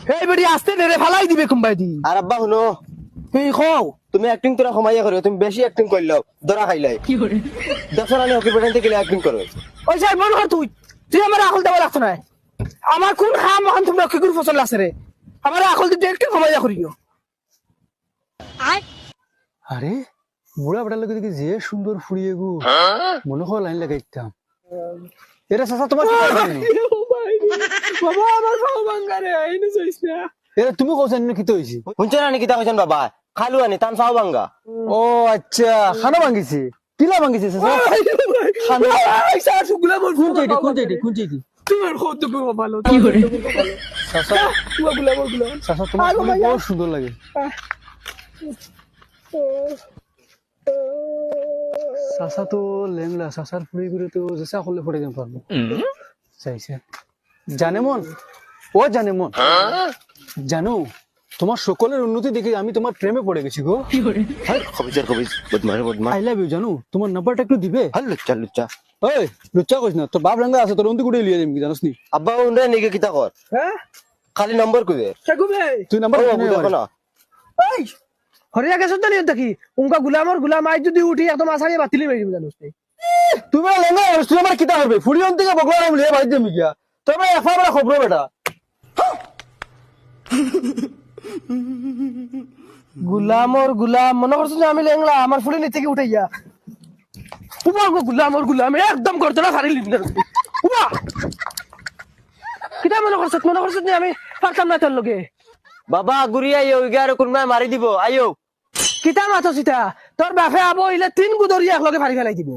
এই বেটি আস্তে নেড়ে ফালাই দিবে কোনবাই দি। আর আব্বা শুনো, তুই খাও তুমি অ্যাক্টিং তোরা কমাইয়া করো, তুমি বেশি অ্যাক্টিং করলো ধরা খাইলাই। দেখো না হকি পেটাইতে গেলে অ্যাক্টিং করো। ওই স্যার মনে কর তুই তুই আমার আকল দেওয়া লাগতো না। আমার কোন খাম মহান তুমি কি করে ফসল আছে রে, আমার আকল দিতে একটু কমাইয়া করিও। আরে বুড়া বেটার লোক দেখি যে সুন্দর ফুরিয়ে গো, মনে হয় লাইন লাগাইতাম। এটা চাচা তোমার কি করেনি? বাবা আমার পাও ভাঙা রে, আইনে যাইস না। এটা তুমি কোসেন কি তো হইছি? শুনছো না নাকি তা কইছেন বাবা, খালু আনি তান ফাও ভাঙ্গা। ও আচ্ছা, খানা ভাঙিছে, কিলা ভাঙিছে চাচা? খানা এই স্যার সুগুলা মোর কোন চাইটি কোন চাইটি কোন চাইটি? তোমার কত ভালো কি করে চাচা তোমার গুলা মোর গুলা চাচা তোমার ফুল বহুত সুন্দর লাগে। চাচা তো লেংলা, চাচার ফুড়ি করে তো জেসা করলে ফটে যেতে পারবো। চাইছে জানে মন, ও জানে মন, জানো তোমার সকলের উন্নতি দেখে আমি তোমার প্রেমে পড়ে গেছি গো। খবিজার খবিজ বদমার বদমার। আই লাভ ইউ জানো, তোমার নাম্বারটা একটু দিবে? হাল লুচ্চা লুচ্চা। ওই লুচ্চা কইস না, তোর বাপ রাঙ্গা আছে, তোর অন্তি কুড়ে লিয়ে যাবি জানোস নি? আব্বা উন্ডে নিকে কিতা কর, হ্যাঁ খালি নম্বর কইবে। সাগুবে তুই নাম্বার দেখো না এই হরিয়া গেছ তো নিয়ত কি উনকা গুলামর গুলাম আই যদি উঠি একদম আসারি বাতিলি মেরি জানোস নি। তুমি লেঙ্গা তুই আমার কিতা করবে? ফুড়ি অন্তি কে বগলা নাম লিয়ে ভাই দেমি গিয়া তবে এফা বড় খবর বেটা। গুলামর গুলাম মনে করছ যে আমি লেংলা আমার ফুলে নিচে কি উঠাইয়া উমা গো গুলামর গুলাম একদম করতে না সারি লিন উমা কিটা মনে করছ যে আমি পারতাম না তোর লগে। বাবা গুড়ি আইও ইগার কোনমা মারি দিব আইও। কিতা মাথা চিতা তোর বাপে আবো ইলে 3 গুদরি এক লগে ফাড়ি ফেলাই দিব।